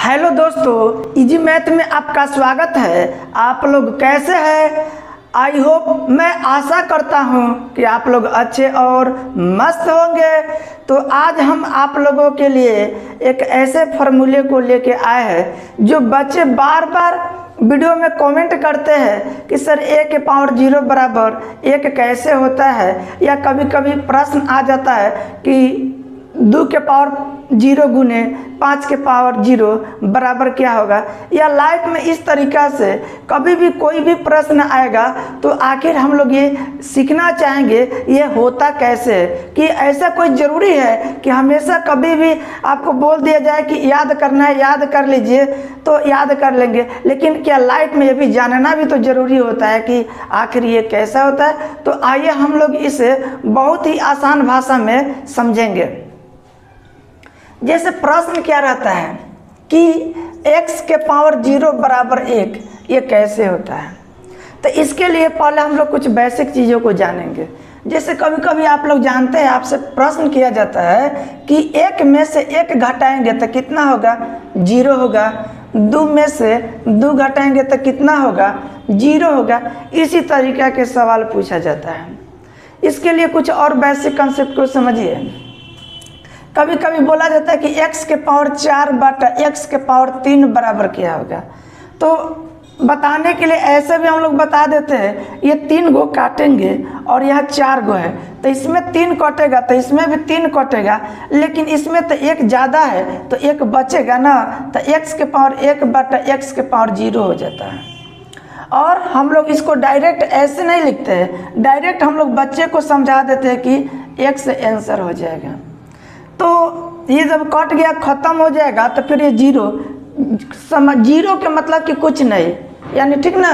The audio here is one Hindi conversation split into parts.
हेलो दोस्तों, इजी मैथ में आपका स्वागत है। आप लोग कैसे हैं? आई होप, मैं आशा करता हूं कि आप लोग अच्छे और मस्त होंगे। तो आज हम आप लोगों के लिए एक ऐसे फार्मूले को लेके आए हैं जो बच्चे बार बार वीडियो में कमेंट करते हैं कि सर a के पावर 0 बराबर 1 कैसे होता है, या कभी कभी प्रश्न आ जाता है कि 2 के पावर 0 गुने 5 के पावर 0 बराबर क्या होगा। या लाइफ में इस तरीक़ा से कभी भी कोई भी प्रश्न आएगा तो आखिर हम लोग ये सीखना चाहेंगे ये होता कैसे है, कि ऐसा कोई ज़रूरी है कि हमेशा कभी भी आपको बोल दिया जाए कि याद करना है, याद कर लीजिए तो याद कर लेंगे। लेकिन क्या लाइफ में ये भी जानना भी तो ज़रूरी होता है कि आखिर ये कैसा होता है। तो आइए हम लोग इसे बहुत ही आसान भाषा में समझेंगे। जैसे प्रश्न क्या रहता है कि x के पावर 0 बराबर 1 ये कैसे होता है। तो इसके लिए पहले हम लोग कुछ बेसिक चीज़ों को जानेंगे। जैसे कभी कभी आप लोग जानते हैं, आपसे प्रश्न किया जाता है कि 1 में से 1 घटाएंगे तो कितना होगा, 0 होगा। 2 में से 2 घटाएंगे तो कितना होगा, 0 होगा। इसी तरीक़े के सवाल पूछा जाता है। इसके लिए कुछ और बेसिक कंसेप्ट को समझिए। कभी कभी बोला जाता है कि x के पावर 4 बटा x के पावर 3 बराबर क्या होगा। तो बताने के लिए ऐसे भी हम लोग बता देते हैं, ये 3 गो काटेंगे और यहाँ 4 गो है तो इसमें 3 कटेगा तो इसमें भी 3 कटेगा, लेकिन इसमें तो 1 ज़्यादा है तो 1 बचेगा ना। तो x के पावर 1 बटा x के पावर 0 हो जाता है। और हम लोग इसको डायरेक्ट ऐसे नहीं लिखते हैं, डायरेक्ट हम लोग बच्चे को समझा देते हैं कि x आंसर हो जाएगा। तो ये जब कट गया ख़त्म हो जाएगा तो फिर ये 0 के मतलब कि कुछ नहीं, यानी ठीक ना।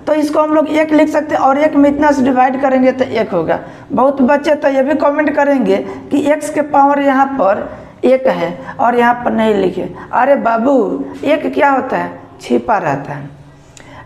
तो इसको हम लोग 1 लिख सकते हैं और 1 में इतना से डिवाइड करेंगे तो 1 होगा। बहुत बच्चे तो ये भी कमेंट करेंगे कि x के पावर यहाँ पर 1 है और यहाँ पर नहीं लिखे। अरे बाबू, 1 क्या होता है, छिपा रहता है।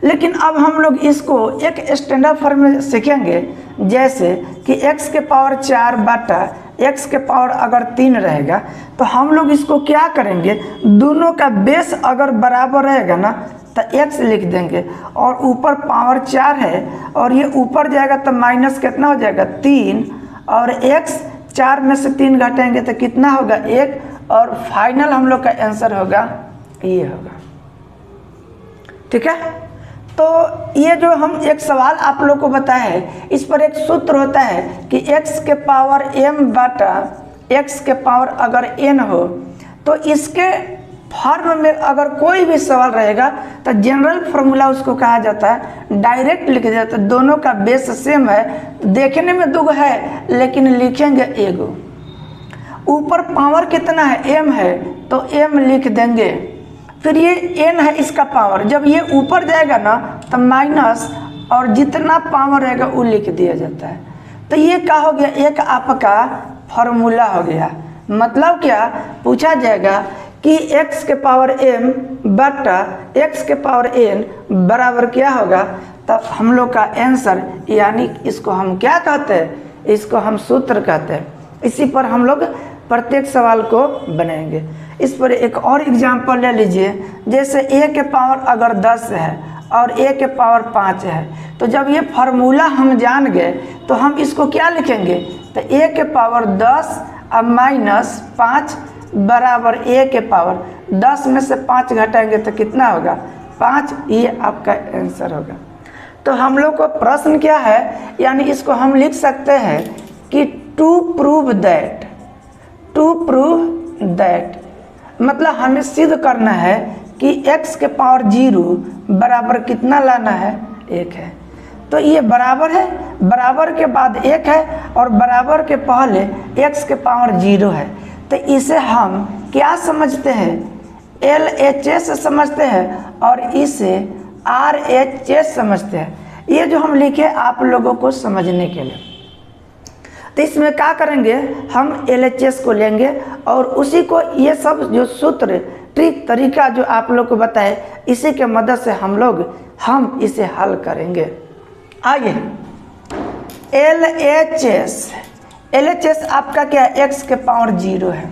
लेकिन अब हम लोग इसको एक स्टैंडर्ड फॉर्म में सीखेंगे। जैसे कि x के पावर 4 बटा x के पावर अगर 3 रहेगा तो हम लोग इसको क्या करेंगे, दोनों का बेस अगर बराबर रहेगा ना तो x लिख देंगे, और ऊपर पावर 4 है और ये ऊपर जाएगा तो माइनस कितना हो जाएगा, 3, और x 4 में से 3 घटाएंगे तो कितना होगा, 1, और फाइनल हम लोग का आंसर होगा ये होगा। ठीक है। तो ये जो हम एक सवाल आप लोग को बताया है, इस पर एक सूत्र होता है कि x के पावर m बटा x के पावर अगर n हो तो इसके फॉर्म में अगर कोई भी सवाल रहेगा तो जनरल फार्मूला उसको कहा जाता है, डायरेक्ट लिख दिया जाता है। दोनों का बेस सेम है, देखने में 2 है लेकिन लिखेंगे 1। ऊपर पावर कितना है, m है तो m लिख देंगे। फिर ये n है इसका पावर, जब ये ऊपर जाएगा ना तो माइनस, और जितना पावर रहेगा वो लिख दिया जाता है। तो ये क्या हो गया, एक आपका फार्मूला हो गया। मतलब क्या पूछा जाएगा कि x के पावर m बटा x के पावर n बराबर क्या होगा, तब हम लोग का आंसर, यानी इसको हम क्या कहते हैं, इसको हम सूत्र कहते हैं। इसी पर हम लोग प्रत्येक सवाल को बनाएंगे। इस पर एक और एग्जांपल ले लीजिए। जैसे a के पावर अगर 10 है और a के पावर 5 है, तो जब ये फार्मूला हम जान गए तो हम इसको क्या लिखेंगे, तो a के पावर 10 अब माइनस 5 बराबर a के पावर 10 में से 5 घटाएंगे तो कितना होगा, 5। ये आपका आंसर होगा। तो हम लोग को प्रश्न क्या है, यानी इसको हम लिख सकते हैं कि टू प्रूव दैट, मतलब हमें सिद्ध करना है कि x के पावर 0 बराबर कितना लाना है, 1 है। तो ये बराबर है, बराबर के बाद 1 है और बराबर के पहले x के पावर 0 है। तो इसे हम क्या समझते हैं, LHS समझते हैं और इसे RHS समझते हैं। ये जो हम लिखे आप लोगों को समझने के लिए। तो इसमें क्या करेंगे, हम LHS को लेंगे और उसी को, ये सब जो सूत्र ट्रिक तरीका जो आप लोग को बताए, इसी के मदद से हम इसे हल करेंगे। आइए, LHS आपका क्या है, x के पावर 0 है।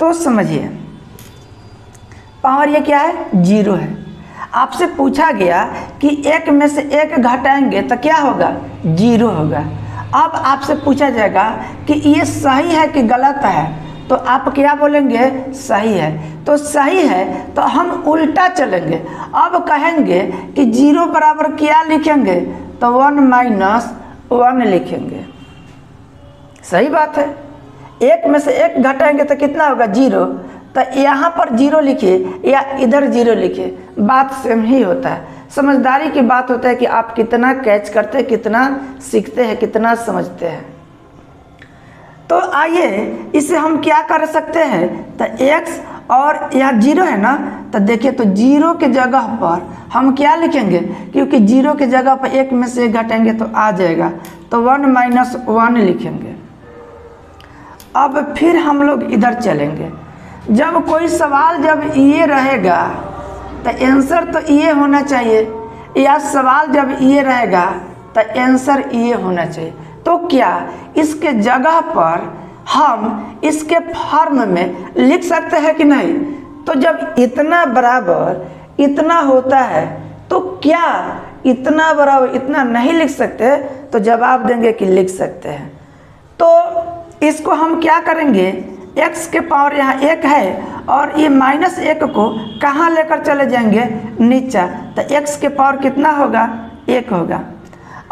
तो समझिए, पावर ये क्या है, 0 है। आपसे पूछा गया कि 1 में से 1 घटाएंगे तो क्या होगा, 0 होगा। अब आपसे पूछा जाएगा कि ये सही है कि गलत है, तो आप क्या बोलेंगे, सही है। तो सही है तो हम उल्टा चलेंगे, अब कहेंगे कि 0 बराबर क्या लिखेंगे, तो 1 माइनस 1 लिखेंगे। सही बात है, 1 में से 1 घटाएंगे तो कितना होगा, 0। तो यहाँ पर 0 लिखिए या इधर 0 लिखिए, बात सेम ही होता है। समझदारी की बात होता है कि आप कितना कैच करते हैं, कितना सीखते हैं, कितना समझते हैं। तो आइए इसे हम क्या कर सकते हैं, तो x और यहाँ 0 है ना, तो देखिए तो 0 के जगह पर हम क्या लिखेंगे, क्योंकि 0 के जगह पर 1 में से 1 घटाएंगे तो आ जाएगा, तो 1 माइनस 1 लिखेंगे। अब फिर हम लोग इधर चलेंगे। जब कोई सवाल जब ये रहेगा तो आंसर तो ये होना चाहिए, या सवाल जब ये रहेगा तो आंसर ये होना चाहिए। तो क्या इसके जगह पर हम इसके फॉर्म में लिख सकते हैं कि नहीं? तो जब इतना बराबर इतना होता है तो क्या इतना बराबर इतना नहीं लिख सकते? तो जवाब देंगे कि लिख सकते हैं। तो इसको हम क्या करेंगे, x के पावर यहाँ 1 है और ये -1 को कहाँ लेकर चले जाएंगे, नीचा, तो x के पावर कितना होगा, 1 होगा।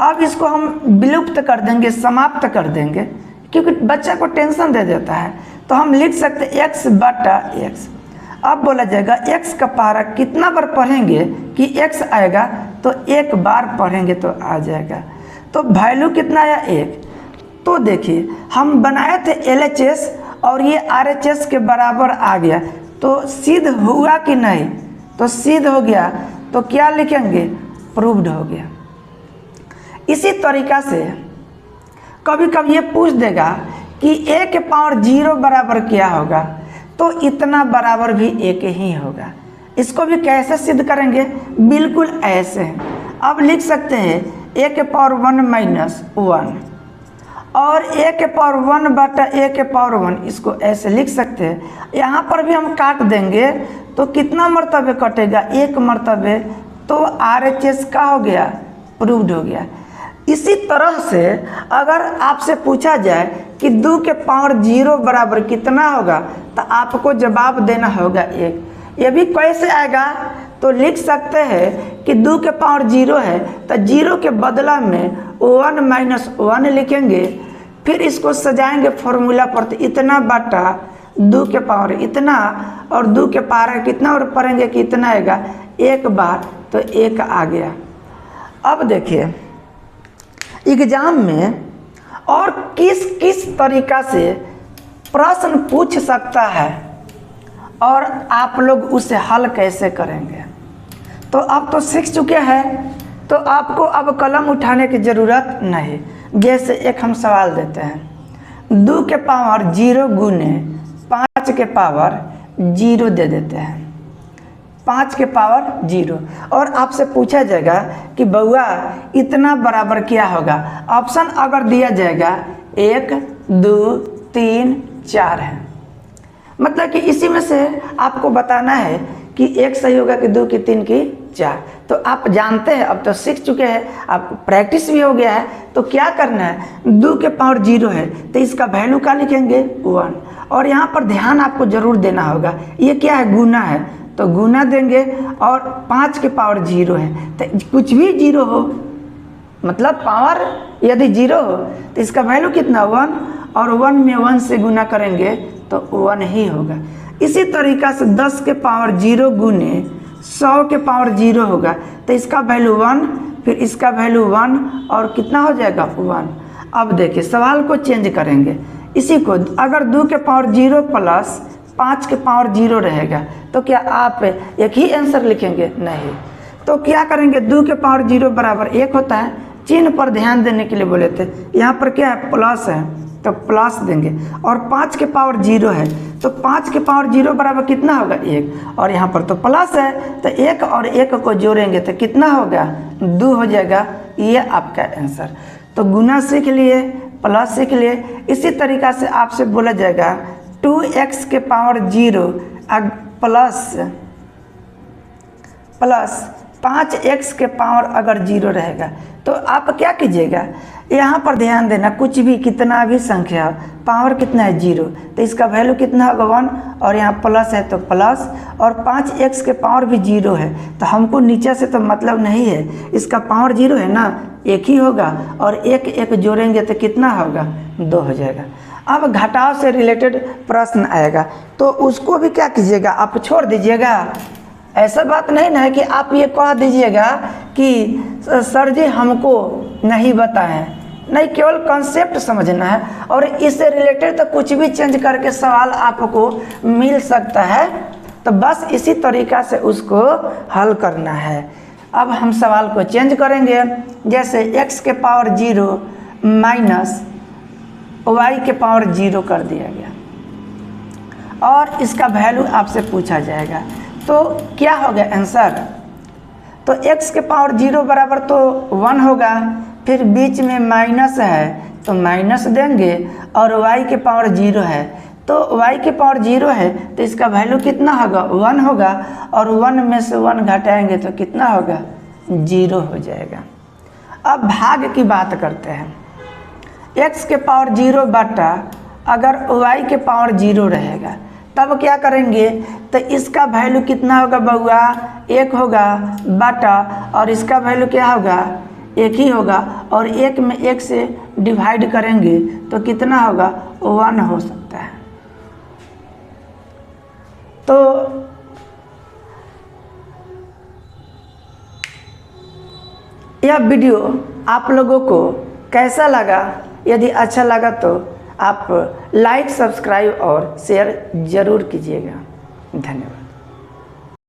अब इसको हम विलुप्त कर देंगे, समाप्त कर देंगे, क्योंकि बच्चा को टेंशन दे देता है। तो हम लिख सकते x बटा x। अब बोला जाएगा x का पारा कितना बार पढ़ेंगे कि x आएगा, तो 1 बार पढ़ेंगे तो आ जाएगा। तो वैल्यू कितना आया, 1। तो देखिए हम बनाए थे LHS और ये RHS के बराबर आ गया, तो सिद्ध हुआ कि नहीं, तो सिद्ध हो गया। तो क्या लिखेंगे, प्रूव्ड हो गया। इसी तरीक़ा से कभी कभी ये पूछ देगा कि a के पावर 0 बराबर क्या होगा, तो इतना बराबर भी 1 ही होगा। इसको भी कैसे सिद्ध करेंगे, बिल्कुल ऐसे। अब लिख सकते हैं a के पावर 1 माइनस 1 और a के पावर 1 बटा a के पावर 1, इसको ऐसे लिख सकते हैं। यहाँ पर भी हम काट देंगे तो कितना मर्तबे कटेगा, 1 मर्तबे, तो RHS का हो गया, प्रूव्ड हो गया। इसी तरह से अगर आपसे पूछा जाए कि 2 के पावर 0 बराबर कितना होगा, तो आपको जवाब देना होगा 1। ये भी कैसे आएगा, तो लिख सकते हैं कि 2 के पावर 0 है तो 0 के बदला में 1 माइनस 1 लिखेंगे। फिर इसको सजाएंगे फॉर्मूला पर, तो इतना बटा 2 के पावर इतना, और 2 के पावर कितना और पढ़ेंगे कि इतना आएगा, 1 बार, तो 1 आ गया। अब देखिए एग्जाम में और किस किस तरीक़ा से प्रश्न पूछ सकता है और आप लोग उसे हल कैसे करेंगे। तो अब तो सीख चुके हैं, तो आपको अब कलम उठाने की ज़रूरत नहीं। जैसे एक हम सवाल देते हैं, 2 के पावर 0 गुने 5 के पावर 0 दे देते हैं, 5 के पावर 0, और आपसे पूछा जाएगा कि बउआ इतना बराबर क्या होगा। ऑप्शन अगर दिया जाएगा 1, 2, 3, 4 है, मतलब कि इसी में से आपको बताना है कि 1 सही होगा कि 2 की 3 की 4। तो आप जानते हैं, अब तो सीख चुके हैं, आपको प्रैक्टिस भी हो गया है। तो क्या करना है, 2 के पावर 0 है तो इसका वैल्यू क्या लिखेंगे, 1। और यहाँ पर ध्यान आपको ज़रूर देना होगा, ये क्या है, गुना है, तो गुना देंगे। और 5 के पावर 0 है तो कुछ भी 0 हो, मतलब पावर यदि 0 हो तो इसका वैल्यू कितना, 1, और 1 में 1 से गुना करेंगे तो 1 ही होगा। इसी तरीक़ा से 10 के पावर 0 गुने 100 के पावर 0 होगा, तो इसका वैल्यू 1, फिर इसका वैल्यू 1, और कितना हो जाएगा, 1। अब देखिए सवाल को चेंज करेंगे, इसी को अगर 2 के पावर 0 प्लस 5 के पावर 0 रहेगा, तो क्या आप एक ही आंसर लिखेंगे, नहीं। तो क्या करेंगे, 2 के पावर 0 बराबर 1 होता है, चिन्ह पर ध्यान देने के लिए बोले थे। यहाँ पर क्या है, प्लस है, तो प्लस देंगे। और 5 के पावर 0 है तो 5 के पावर 0 बराबर कितना होगा, 1, और यहाँ पर तो प्लस है तो 1 और 1 को जोड़ेंगे तो कितना होगा, 2 हो जाएगा। ये आपका आंसर। तो गुना सीख लिए, प्लस सीख लिए। इसी तरीक़ा से आपसे बोला जाएगा 2x के पावर 0 प्लस प्लस 5x के पावर अगर 0 रहेगा तो आप क्या कीजिएगा, यहाँ पर ध्यान देना, कुछ भी कितना भी संख्या पावर कितना है 0, तो इसका वैल्यू कितना होगा 1, और यहाँ प्लस है तो प्लस, और 5x के पावर भी 0 है, तो हमको नीचे से तो मतलब नहीं है, इसका पावर 0 है ना, एक ही होगा, और एक एक जोड़ेंगे तो कितना होगा 2 हो जाएगा। अब घटाव से रिलेटेड प्रश्न आएगा तो उसको भी क्या कीजिएगा, आप छोड़ दीजिएगा। ऐसा बात नहीं ना है कि आप ये कह दीजिएगा कि सर जी हमको नहीं बताएं, नहीं, केवल कॉन्सेप्ट समझना है, और इससे रिलेटेड तो कुछ भी चेंज करके सवाल आपको मिल सकता है, तो बस इसी तरीक़ा से उसको हल करना है। अब हम सवाल को चेंज करेंगे, जैसे x के पावर 0 माइनस y के पावर 0 कर दिया गया और इसका वैल्यू आपसे पूछा जाएगा, तो क्या होगा आंसर, तो x के पावर 0 बराबर तो 1 होगा, फिर बीच में माइनस है तो माइनस देंगे, और y के पावर 0 है तो y के पावर 0 है तो इसका वैल्यू कितना होगा 1 होगा, और 1 में से 1 घटाएंगे तो कितना होगा 0 हो जाएगा। अब भाग की बात करते हैं, x के पावर 0 बटा अगर y के पावर 0 रहेगा तब क्या करेंगे, तो इसका वैल्यू कितना होगा बउआ 1 होगा बटा, और इसका वैल्यू क्या होगा 1 ही होगा, और 1 में 1 से डिवाइड करेंगे तो कितना होगा 1 हो सकता है। तो यह वीडियो आप लोगों को कैसा लगा, यदि अच्छा लगा तो आप लाइक, सब्सक्राइब और शेयर ज़रूर कीजिएगा। धन्यवाद।